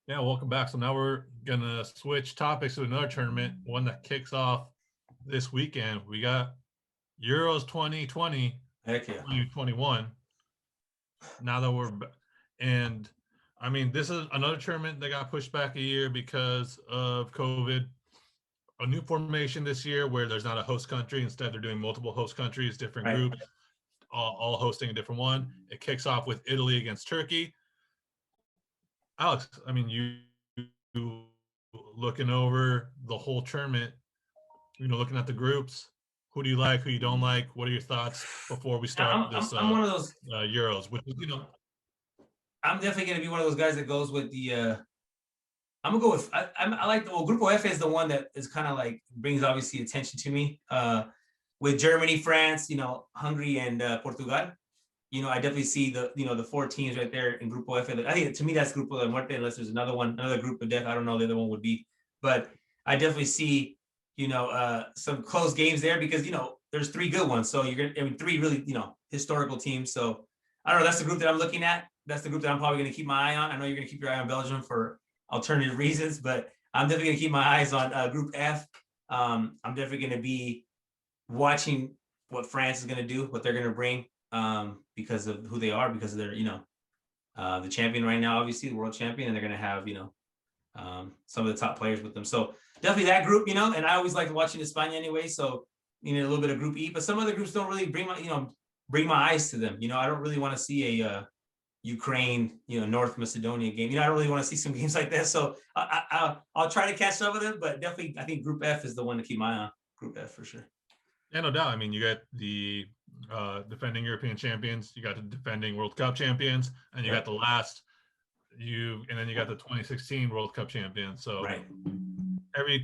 Yeah, welcome back. So now we're gonna switch topics to another tournament, one that kicks off this weekend. We got Euros 2020, Heck yeah. 2021. Now that and I mean, this is another tournament that got pushed back a year because of COVID. A new formation this year where there's not a host country. Instead, they're doing multiple host countries, different Right. groups, all hosting a different one. It kicks off with Italy against Turkey. Alex, I mean, you looking over the whole tournament, looking at the groups. Who do you like? Who you don't like? What are your thoughts before we start I'm, this I'm, I'm one of those. Euros? Which is, I'm definitely gonna be one of those guys that goes with the. I'm gonna go with. I like the Grupo F is the one that is kind of like brings obviously attention to me. With Germany, France, Hungary, and Portugal. I definitely see the four teams right there in Grupo F. I think to me that's Grupo de Muerte, unless there's another group of death. I don't know the other one would be, but I definitely see some close games there because there's three good ones. So you're gonna, I mean, three really historical teams. So I don't know. That's the group that I'm looking at. That's the group that I'm probably going to keep my eye on. I know you're going to keep your eye on Belgium for alternative reasons, but I'm definitely going to keep my eyes on Group F. I'm definitely going to be watching what France is going to do, what they're going to bring, because of who they are, because of their, the champion right now, obviously the world champion, and they're going to have, some of the top players with them. So definitely that group, and I always like watching España anyway. So, a little bit of Group E, but some other groups don't really bring my eyes to them. I don't really want to see a Ukraine, North Macedonia game. I don't really want to see some games like that. So I'll try to catch up with them, but definitely I think Group F is the one to keep my eye on. Group F for sure. yeah, no doubt. I mean, you got the defending European champions, you got the defending World Cup champions, and you got Right. the last and then you got the 2016 World Cup champions. So Right. every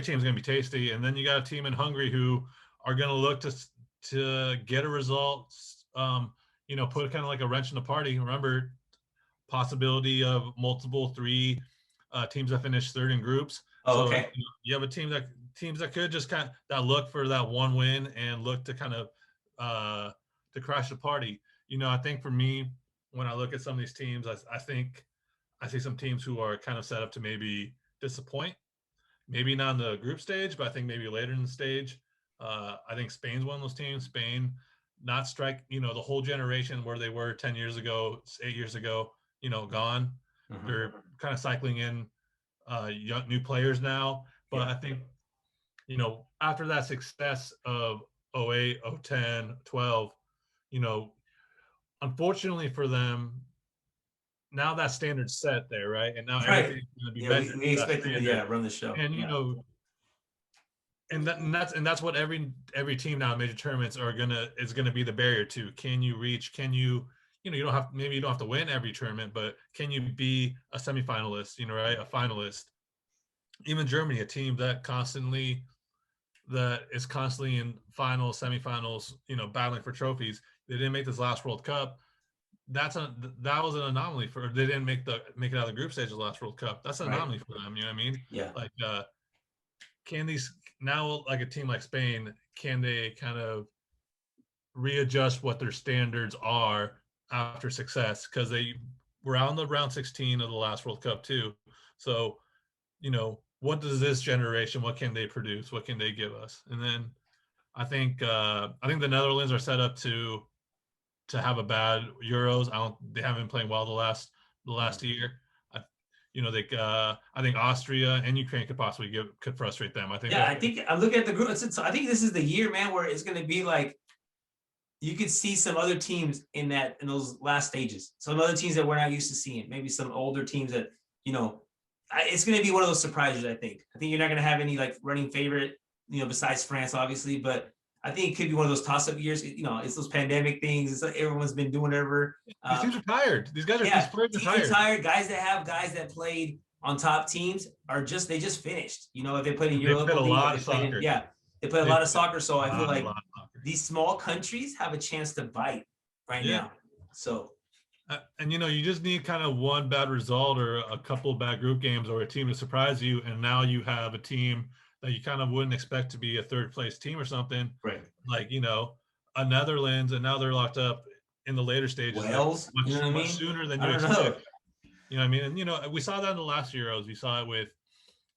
team's going to be tasty, and then you got a team in Hungary who are going to look to get a result. Put kind of like a wrench in the party. Remember, possibility of multiple three teams that finish third in groups. Oh, So okay. you have a teams that could just kind of that look for that one win and look to kind of to crash the party. I think for me, when I look at some of these teams, I think I see some teams who are kind of set up to maybe disappoint. Maybe not in the group stage, but I think maybe later in the stage. I think Spain's one of those teams. Spain not strike, the whole generation where they were 10 years ago, 8 years ago, gone. Mm-hmm. They're kind of cycling in new players now. But Yeah. I think, after that success of 08, 010, 12, you know, unfortunately for them, now that standard's set there, right? And now Right. everything's going to be Yeah, measured we to that expected to standard. run the show. And Yeah. that's what every team now in major tournaments is gonna be the barrier to. Can you reach? Can you don't have maybe you don't have to win every tournament, but can you be a semifinalist? Right, a finalist. Even Germany, a team that is constantly in finals, semifinals, battling for trophies. They didn't make this last World Cup. That was an anomaly for. They didn't make it out of the group stage of the last World Cup. That's an Right. anomaly for them. You know what I mean? Yeah. Like, can these now, like a team like Spain, can they kind of readjust what their standards are after success? Because they were out in the round 16 of the last World Cup too. So, what does this generation? What can they produce? What can they give us? And then I think the Netherlands are set up to have a bad Euros. They haven't been playing well the last year. I think Austria and Ukraine could frustrate them. I think Yeah, that I think I'm looking at the group. I think this is the year, man, where it's going to be like you could see some other teams in those last stages. Some other teams that we're not used to seeing. Maybe some older teams that it's going to be one of those surprises. I think you're not going to have any like running favorite, besides France, obviously. But I think it could be one of those toss-up years. It's those pandemic things. It's like everyone's been doing whatever. these teams are tired. These players are Teams are tired. tired. Guys that played on top teams they just finished. If they played in They played Europa a League, lot of soccer. they played a They lot of played soccer. So I feel a like lot of soccer. these small countries have a chance to bite right Yeah. now. So And you just need kind of one bad result or a couple of bad group games or a team to surprise you, and now you have a team that you kind of wouldn't expect to be a third place team or something, right, like a Netherlands, and now they're locked up in the later stages, like Wales, you know what I much mean? sooner than I you don't know. expect. You know what I mean? And we saw that in the last Euros. We saw it with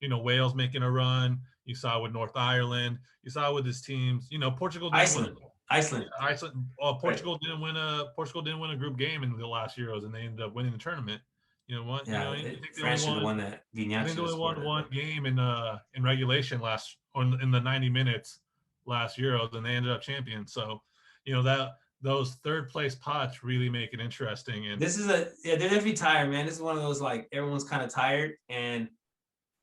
Wales making a run. You saw it with North Ireland. You saw it with his teams. Portugal didn't win. Iceland. Iceland. Portugal didn't win a group game in the last Euros, and they ended up winning the tournament. You know what? Yeah, I think they France should only have won that. I think they only won one but... game in regulation in the 90 minutes last Euros, and they ended up champions. So, that those third place pots really make it interesting. And this is they're definitely tired, man. This is one of those like everyone's kind of tired, and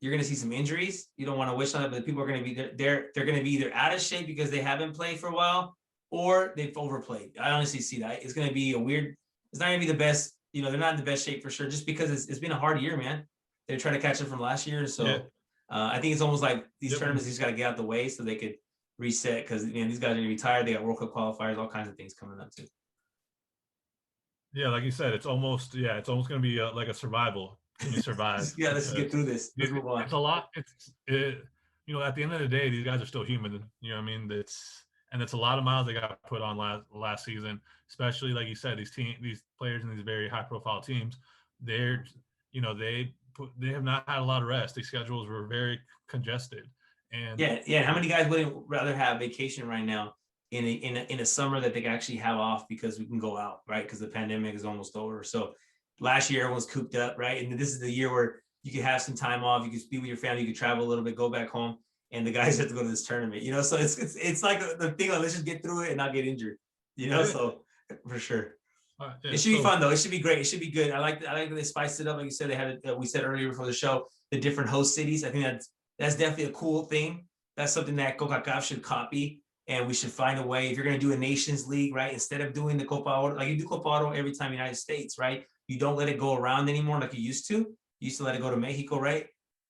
you're going to see some injuries. You don't want to wish on it, but people are going to be they're going to be either out of shape because they haven't played for a while, or they've overplayed. I honestly see that. It's going to be it's not going to be the best. They're not in the best shape for sure, just because it's been a hard year, man. They're trying to catch up from last year. So yeah. I think it's almost like these tournaments just got to get out the way so they could reset, because these guys are going to be tired. They got World Cup qualifiers, all kinds of things coming up too. Yeah, like you said, it's almost going to be like a survival. Can you survive? Let's get through this. Let's move on. It's a lot. At the end of the day, these guys are still human. You know what I mean? It's a lot of miles they got put on last season, especially like you said, these players in these very high profile teams. They have not had a lot of rest. These schedules were very congested. And how many guys wouldn't rather have vacation right now in a summer that they can actually have off because we can go out, right? Because the pandemic is almost over. So last year everyone's cooped up, right? And this is the year where you can have some time off, you can be with your family, you can travel a little bit, go back home, and the guys have to go to this tournament, so it's like the thing of let's just get through it and not get injured, so for sure. It should be fun though. It should be great. It should be good. I like that they spiced it up. Like you said, they had we said earlier before the show, the different host cities. I think that's definitely a cool thing. That's something that CONCACAF should copy, and we should find a way. If you're going to do a Nations League, right, instead of doing the Copa Oro, like you do Copa Oro every time United States, right? You don't let it go around anymore like you used to. You used to let it go to Mexico, right?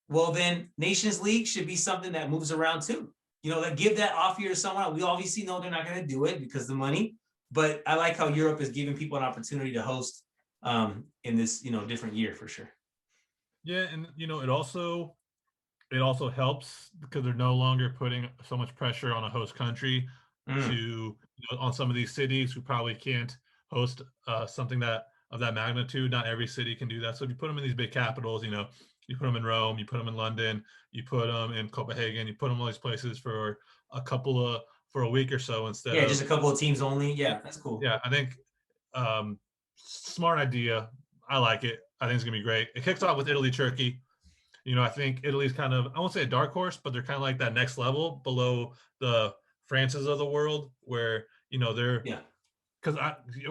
Well, then Nations League should be something that moves around too. Like give that off year to someone. We obviously know they're not going to do it because of the money, but I like how Europe is giving people an opportunity to host in this, different year for sure. Yeah, and it also helps because they're no longer putting so much pressure on a host country to on some of these cities who probably can't host something of that magnitude. Not every city can do that. So if you put them in these big capitals, you put them in Rome, you put them in London, you put them in Copenhagen, you put them in all these places for a week or so instead of just a couple of teams only. Yeah, that's cool. Yeah, I think smart idea. I like it. I think it's gonna be great. It kicks off with Italy, Turkey. I think Italy's kind of, I won't say a dark horse, but they're kind of like that next level below the Frances of the world, where they're because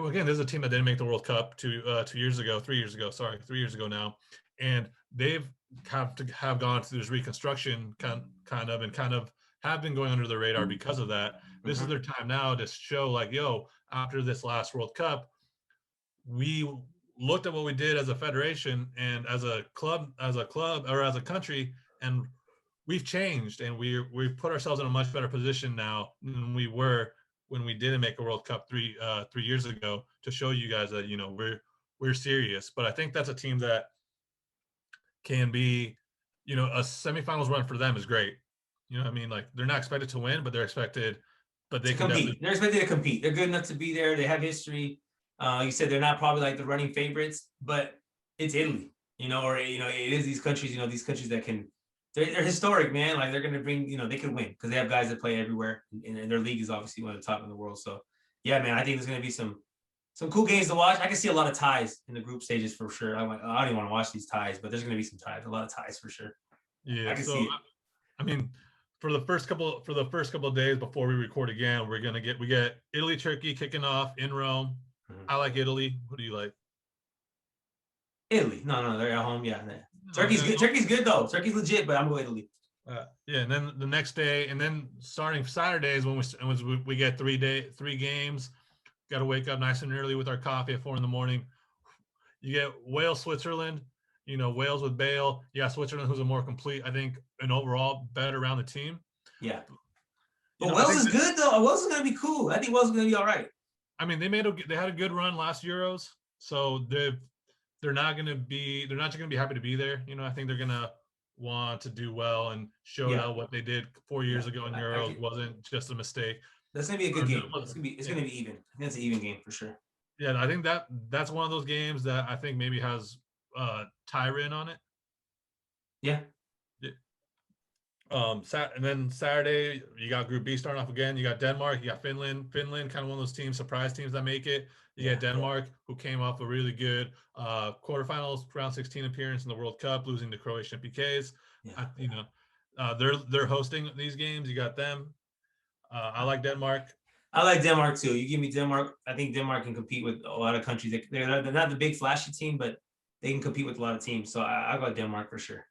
again, there's a team that didn't make the World Cup 3 years ago now, and they've have gone through this reconstruction kind of have been going under the radar because of that. This is their time now to show like, after this last World Cup, we looked at what we did as a federation and as a club or as a country, and we've changed, and we've put ourselves in a much better position now than we were when we didn't make a World Cup 3 years ago, to show you guys that we're serious. But I think that's a team that can be, a semifinals run for them is great. You know what I mean? Like they're not expected to win, but they're expected, they can compete. They're expected to compete. They're good enough to be there. They have history. You said they're not probably like the running favorites, but it's Italy, it is these countries, these countries that they're historic, man. Like they're going to bring, they could win because they have guys that play everywhere, and their league is obviously one of the top in the world. So yeah, man, I think there's going to be some cool games to watch. I can see a lot of ties in the group stages for sure. I'm like, I don't even want to watch these ties, but there's going to be some ties, a lot of ties for sure. Yeah, I can see it. I mean, for the first couple of days before we record again, we get Italy, Turkey kicking off in Rome. I like Italy. Who do you like? Italy. No, they're at home. Yeah. Turkey's good. Turkey's good though. Turkey's legit, but I'm going Italy. And then the next day, and then starting Saturdays when we get 3 games. Got to wake up nice and early with our coffee at 4 a.m. You get Wales, Switzerland. Wales with Bale. Yeah, Switzerland, who's a more complete, I think, an overall better rounded team. Yeah. But Wales is good though. Wales is gonna be cool. I think Wales is gonna be all right. I mean, they had a good run last Euros, so they're not just gonna be happy to be there. I think they're gonna want to do well and show out what they did 4 years ago in Euros wasn't just a mistake. That's gonna be a good game. It's gonna be even. I think it's an even game for sure. Yeah, I think that's one of those games that I think maybe has Tyrion on it. Yeah. Yeah. And then Saturday you got Group B starting off again. You got Denmark, you got Finland. Finland, kind of one of those teams, surprise teams that make it. You get Denmark, who came off a really good quarterfinals, round 16 appearance in the World Cup, losing to Croatia PKs. They're hosting these games. You got them. I like Denmark. I like Denmark too. You give me Denmark. I think Denmark can compete with a lot of countries. They're not the big flashy team, but they can compete with a lot of teams. So I got Denmark for sure.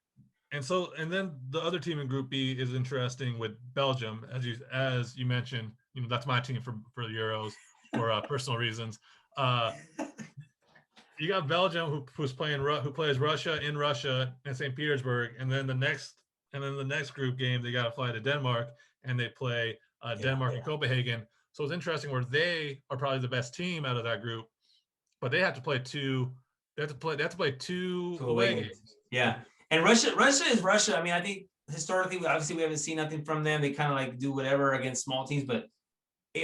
And then the other team in Group B is interesting with Belgium, as you mentioned. That's my team for the Euros for personal reasons. You got Belgium who plays Russia in Russia and St. Petersburg, and then the next group game they got to fly to Denmark and they play Denmark and Copenhagen. So it's interesting where they are probably the best team out of that group, but they have to play two. They have to play two away games. Yeah, and Russia is Russia. I mean, I think historically, obviously, we haven't seen nothing from them. They kind of like do whatever against small teams, but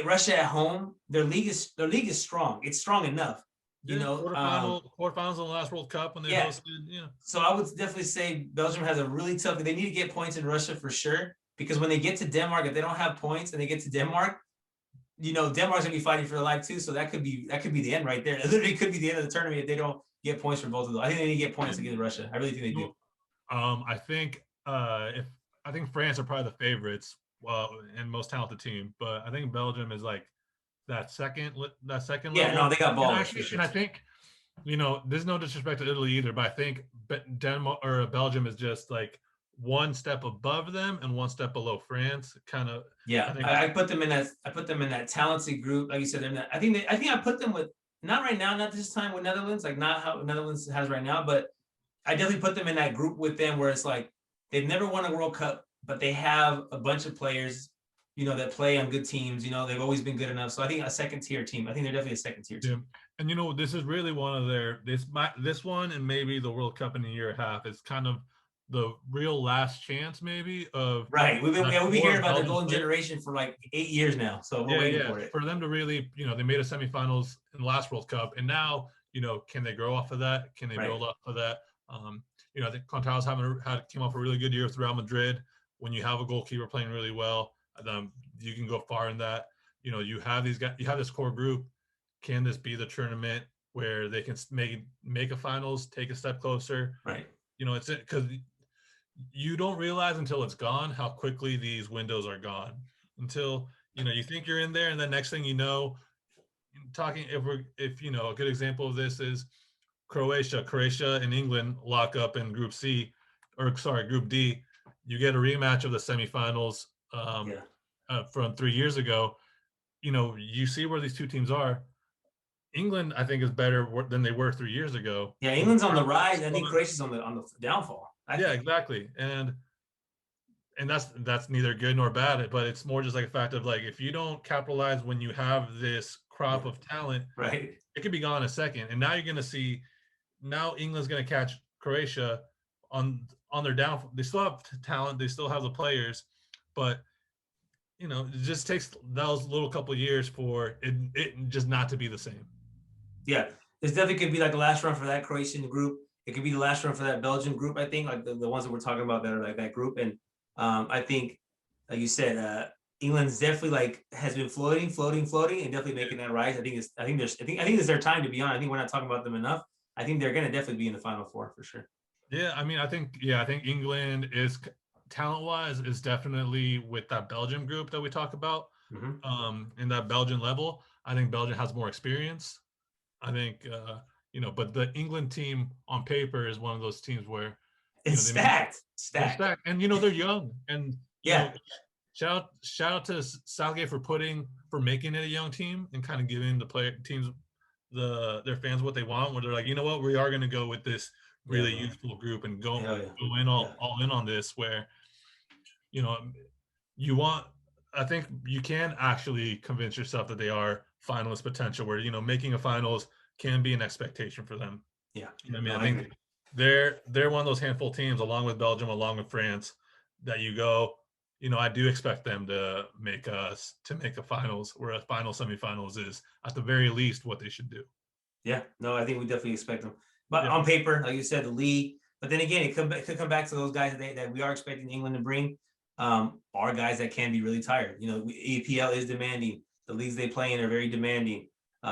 Russia at home, their league is strong. It's strong enough. Quarterfinals in the last World Cup when they hosted. Yeah. So I would definitely say Belgium has a really tough. They need to get points in Russia for sure, because when they get to Denmark, if they don't have points and they get to Denmark, Denmark's gonna be fighting for their life too. So that could be the end right there. It literally could be the end of the tournament if they don't get points for both of them. I think they need to get points against Russia. I really think they do. I think France are probably the favorites, and most talented team, but I think Belgium is like that second level. Yeah, no, they got balls. And I think, there's no disrespect to Italy either, but I think Denmark or Belgium is just like one step above them and one step below France. Kind of. Yeah, I put them in that. I put them in that talented group, like you said. I think I put them with, not right now, not this time with Netherlands, like not how Netherlands has right now, but I definitely put them in that group with them where it's like they've never won a World Cup, but they have a bunch of players, that play on good teams. They've always been good enough. So I think a second tier team. I think they're definitely a second tier team. Yeah. And this is really one of this one and maybe the World Cup in a year and a half is kind of the real last chance maybe of right. We've been hearing about the golden generation for like 8 years now. So we're waiting for it. For them to really, they made a semifinals in the last World Cup, and now, can they grow off of that? Can they build off of that? I think Contao's came off a really good year with Real Madrid. When you have a goalkeeper playing really well, you can go far in that. You have these guys, you have this core group. Can this be the tournament where they can make a finals, take a step closer? Right. It's because you don't realize until it's gone how quickly these windows are gone. Until you think you're in there, and then next thing you know, if a good example of this is Croatia and England lock up in Group D. You get a rematch of the semifinals from 3 years ago. You see where these two teams are. England, I think, is better than they were 3 years ago. Yeah, England's on the rise. I think Croatia's on the downfall. Exactly. And that's neither good nor bad, but it's more just like a fact of like, if you don't capitalize when you have this crop of talent, right, it could be gone in a second. And now you're going to see, now England's going to catch Croatia on their downfall. They still have talent, they still have the players, but it just takes those little couple of years for it just not to be the same. Yeah, this definitely could be like the last run for that Croatian group. It could be the last run for that Belgian group, I think, like the ones that we're talking about that are like that group. And I think, like you said, England's definitely has been floating, and definitely making that rise. I think it's their time, to be honest. I think we're not talking about them enough. I think they're going to definitely be in the Final Four for sure. Yeah, I think England is talent-wise is definitely with that Belgium group that we talk about. Mm-hmm. In that Belgian level, I think Belgium has more experience. I think but the England team on paper is one of those teams where it's stacked. And they're young, and shout out to Southgate for making it a young team and kind of giving the teams their fans what they want, where they're like, what, we are going to go with this really youthful group and go in all in on this, where I think you can actually convince yourself that they are finalist potential, where making a finals can be an expectation for them. I think they're one of those handful teams, along with Belgium, along with France, that I do expect them to make a finals, where a final semifinals is at the very least what they should do. Yeah, no, I think we definitely expect them. But on paper, like you said, the league. But then again, it could come back to those guys that we are expecting England to bring. Are guys that can be really tired. You know, EPL is demanding. The leagues they play in are very demanding.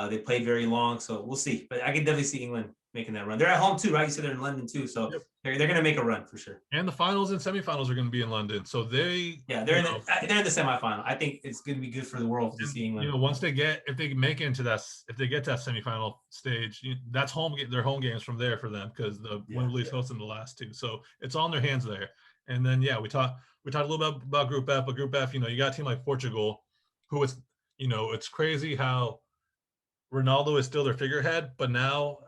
They played very long, so we'll see. But I can definitely see England making that run. They're at home too, right? You said they're in London too, so Yep. they're going to make a run for sure. And the finals and semifinals are going to be in London, so they're in the semifinal. I think it's going to be good for the world to see England. You know, once they get if they make it into that, if they get to that semifinal stage, that's their home games from there for them because the Wembley's hosting the last two, so it's all in their hands there. And then we talked a little bit about Group F, but Group F, you know, you got a team like Portugal, who is, you know, it's crazy how Ronaldo is still their figurehead, but now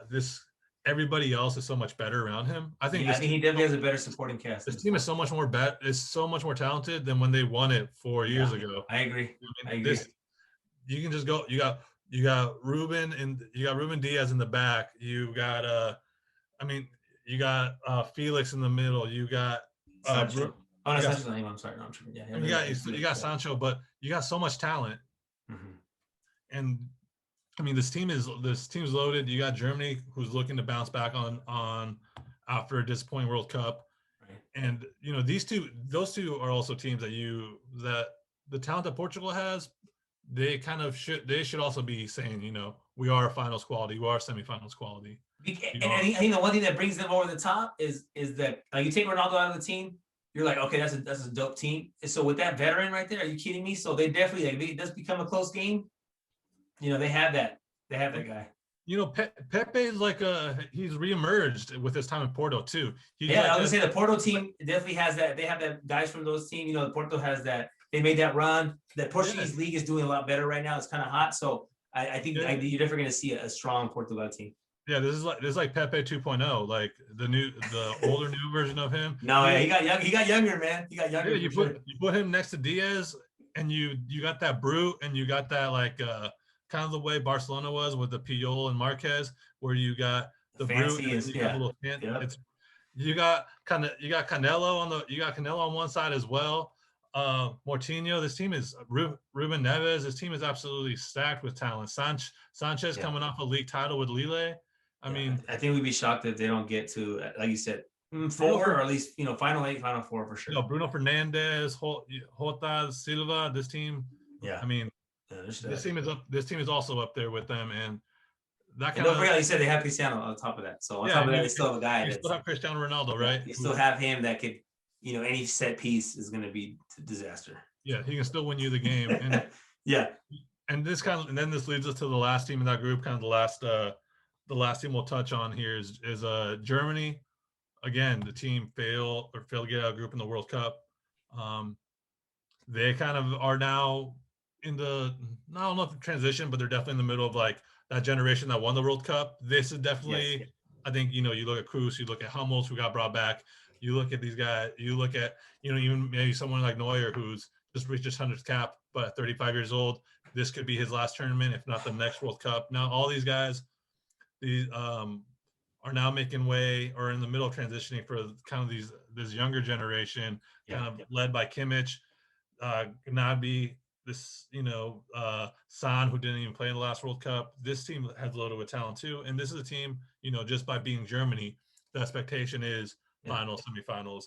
everybody else is so much better around him. I think he definitely has a better supporting cast. This team is so much more talented than when they won it 4 years ago. I agree. You can just go. You got Ruben and you got Ruben Diaz in the back. You got you got Felix in the middle. You got Sancho. Sancho's name. I'm sorry. No, I'm tripping. Yeah. You got Sancho, but you got so much talent. Mm-hmm. And I mean, this team's loaded. You got Germany, who's looking to bounce back on after a disappointing World Cup, right. And you know, those two are also teams that the talent that Portugal has, they should also be saying, you know, we are finals quality, we are semifinals quality. And I think the one thing that brings them over the top is that you take Ronaldo out of the team, you're like, okay, that's a dope team. And so with that veteran right there, are you kidding me? So they definitely, it does become a close game. You know, they have that guy. You know, Pepe is he's reemerged with his time in Porto too. I was gonna say the Porto team definitely has that. They have that guys from those teams. You know, Porto has that. They made that run. The Portuguese league is doing a lot better right now. It's kind of hot, so I think you're definitely going to see a strong Portugal team. Yeah, this is like Pepe 2.0, like the older new version of him. No, he got younger, man. He got younger. Yeah, you put him next to Diaz, and you got that brute, and you got that kind of the way Barcelona was with the Puyol and Marquez, where you got the brute, and you got Canelo on one side as well. Moutinho, this team is Ruben Neves. This team is absolutely stacked with talent. Sanchez coming off a league title with Lille. I mean, I think we'd be shocked if they don't get to, like you said, 4 or at least final 8, final 4 for sure. You know, Bruno Fernandes, Jota Silva. This team. Yeah. I mean, this team is up. This team is also up there with them, and that kind of. Don't forget, like you said, they have Cristiano on top of that. So on top of that, they still have a guy. You still have Cristiano Ronaldo, right? You still have him that could, you know, any set piece is going to be a disaster. Yeah, he can still win you the game. And and then this leads us to the last team in that group. Kind of the last team we'll touch on here is Germany. Again, the team failed to get out of group in the World Cup. They kind of are now in the, I don't know if the transition, but they're definitely in the middle of like that generation that won the World Cup. This is definitely, I think, you know, you look at Kroos, you look at Hummels, who got brought back. You look at these guys, you look at, you know, even maybe someone like Neuer, who's just reached his 100th cap, but at 35 years old, this could be his last tournament, if not the next World Cup. Now, all these guys, are now making way or in the middle of transitioning for kind of this younger generation, led by Kimmich, Gnabry, this, you know, Son, who didn't even play in the last World Cup. This team has loaded with talent too. And this is a team, you know, just by being Germany, the expectation is finals, semifinals.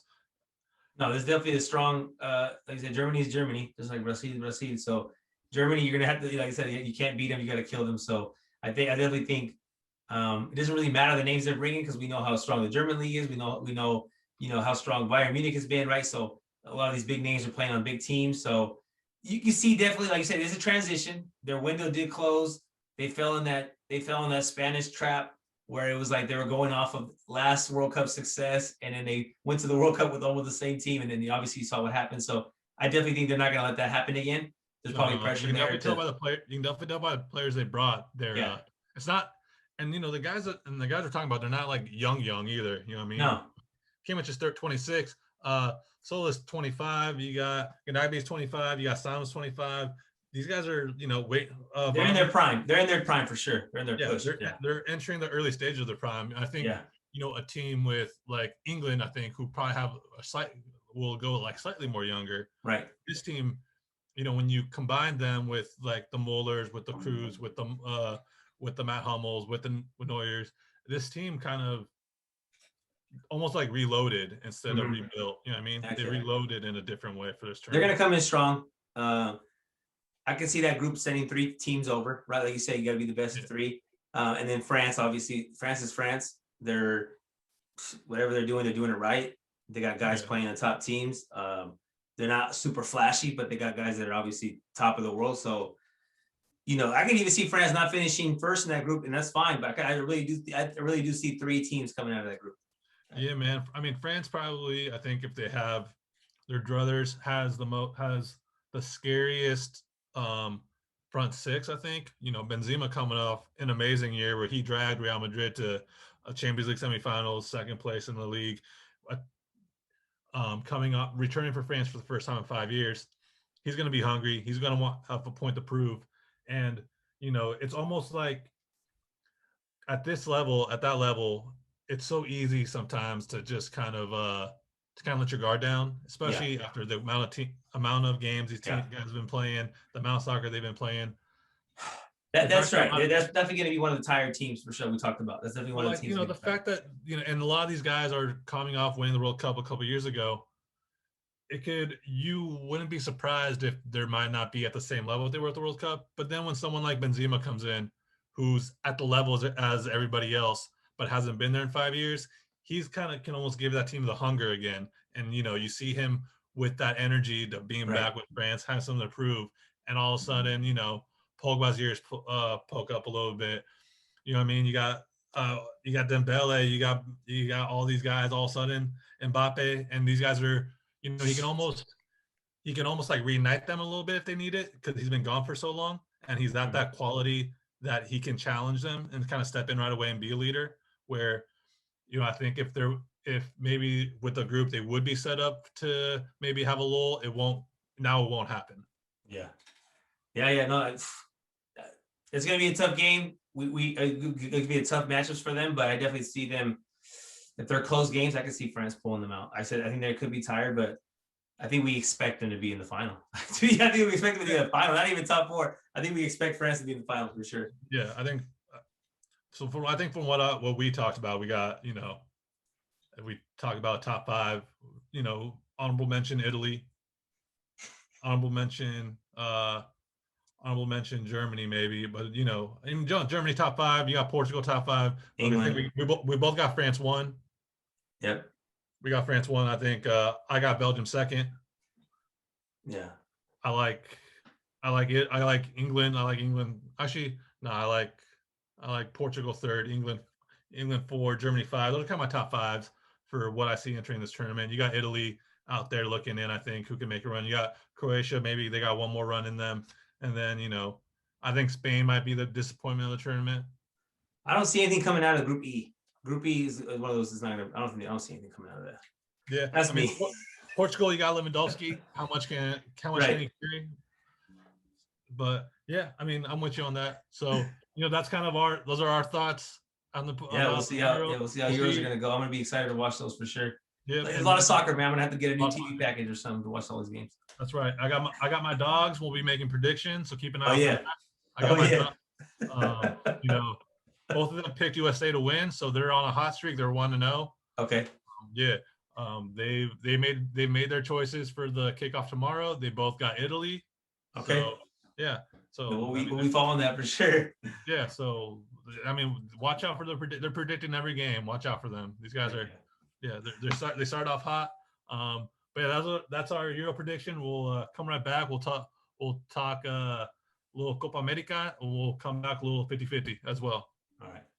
No, there's definitely a strong, like I said, Germany is Germany, just like Brazil. So Germany, you're going to have to, like I said, you can't beat them. You got to kill them. So I definitely think it doesn't really matter the names they're bringing, because we know how strong the German league is. We know, you know, how strong Bayern Munich has been, right? So a lot of these big names are playing on big teams. So you can see definitely, like you said, there's a transition. Their window did close. They fell in that Spanish trap where it was like they were going off of last World Cup success, and then they went to the World Cup with almost the same team, and then obviously you saw what happened. So I definitely think they're not going to let that happen again. There's probably pressure there. You can definitely tell by the players they brought. It's not, and you know, the guys we're talking about, they're not like young either. You know what I mean? No. Kimmich is 26. Sol's 25. You got Gnabry's 25. You got Sam's 25. These guys are, you know, they're in their prime. They're in their prime for sure. They're in their push. They're entering the early stage of their prime. I think, you know, a team with like England, I think, who probably have will go like slightly more younger. Right. This team, you know, when you combine them with like the Mullers, with the Kroos, with the Matt Hummels, with the Neuers, this team kind of almost like reloaded instead of Mhm. rebuilt. You know what I mean? They Gotcha. reloaded in a different way for this They're tournament. gonna come in strong. I can see that group sending 3 teams over, right? Like you say, you got to be the best Yeah, of 3. And then France, obviously, France is France. They're whatever they're doing it right. They got guys yeah, playing on top teams. They're not super flashy, but they got guys that are obviously top of the world. So, I can even see France not finishing first in that group, and that's fine. But I really do, I really do see 3 teams coming out of that group. yeah, man. I mean, France probably. I think if they have their druthers has the scariest front six. I think Benzema coming off an amazing year where he dragged Real Madrid to a Champions League semifinals, second place in the league. Coming up, returning for France for the first time in 5 years, he's going to be hungry. He's going to want have a point to prove, and it's almost like at that level, it's so easy sometimes to just kind of let your guard down, Yeah, especially after the amount of games these yeah. guys have been playing, the amount of soccer they've been playing. That, The that's fact that a right. lot of, That's definitely going to be one of the tired teams for sure. We talked about that's definitely well, one of the like teams going the to be tired. fact that and a lot of these guys are coming off winning the World Cup a couple years ago. You wouldn't be surprised if there might not be at the same level they were at the World Cup. But then when someone like Benzema comes in, who's at the level as everybody else, but hasn't been there in 5 years, he's kind of can almost give that team the hunger again. And you see him with that energy to being Right. back with France, having something to prove, and all of a sudden, Pogba's ears poke up a little bit. You know what I mean? You got Dembele, you got all these guys all of a sudden, Mbappe, and these guys are, he can almost like reunite them a little bit if they need it because he's been gone for so long and he's at Mhm. that quality that he can challenge them and kind of step in right away and be a leader. Where I think if maybe with the group they would be set up to maybe have a lull, it won't happen. Yeah. Yeah. Yeah. No, it's going to be a tough game. It could be a tough matchups for them, but I definitely see them. If they're close games, I can see France pulling them out. I think they could be tired, but I think we expect them to be in the final. I think we expect them to be in the final, not even top 4. I think we expect France to be in the final for sure. Yeah, I think so. I think from what we talked about, we got we talk about top 5. Honorable mention Italy, honorable mention Germany maybe, but in Germany top 5, you got Portugal top 5, but I think England. we both got France 1. Yep. We got France 1. I think I got Belgium 2nd. Yeah. I like I like it. I like England. I like England. Actually, no, I like Portugal 3rd, England 4, Germany 5. Those are kind of my top 5s for what I see entering this tournament. You got Italy out there looking in, I think, who can make a run. You got Croatia, maybe they got one more run in them. And then, I think Spain might be the disappointment of the tournament. I don't see anything coming out of Group E. Group E is one of those. Is not. I don't see anything coming out of that. Yeah. That's I mean, me. Portugal, you got Lewandowski. How much can Right. he carry? But yeah, I mean, I'm with you on that. So, that's kind of those are our thoughts on the Yeah, about the Euro. we'll see how We'll Euros are see. gonna go. I'm gonna be excited to watch those for sure. Yeah, There's a and lot of then soccer, man. I'm gonna have to get a new uh, TV package or something to watch all these games. that's right. I got my dogs. We'll be making predictions, so keep an Oh eye out for that. yeah. I Oh got my yeah. dog. You know, both of them picked USA to win, so they're on a hot streak. They're 1-0. Okay. Yeah. They made their choices for the kickoff tomorrow. They both got Italy. Okay. So yeah. No, So I mean, we'll be following that for sure. yeah. So I mean, watch out for they're predicting every game. Watch out for them. These guys are, yeah. They start off hot. But yeah, that's our Euro prediction. We'll come right back. We'll talk a little Copa America, and we'll come back a little 50-50 as well. All right.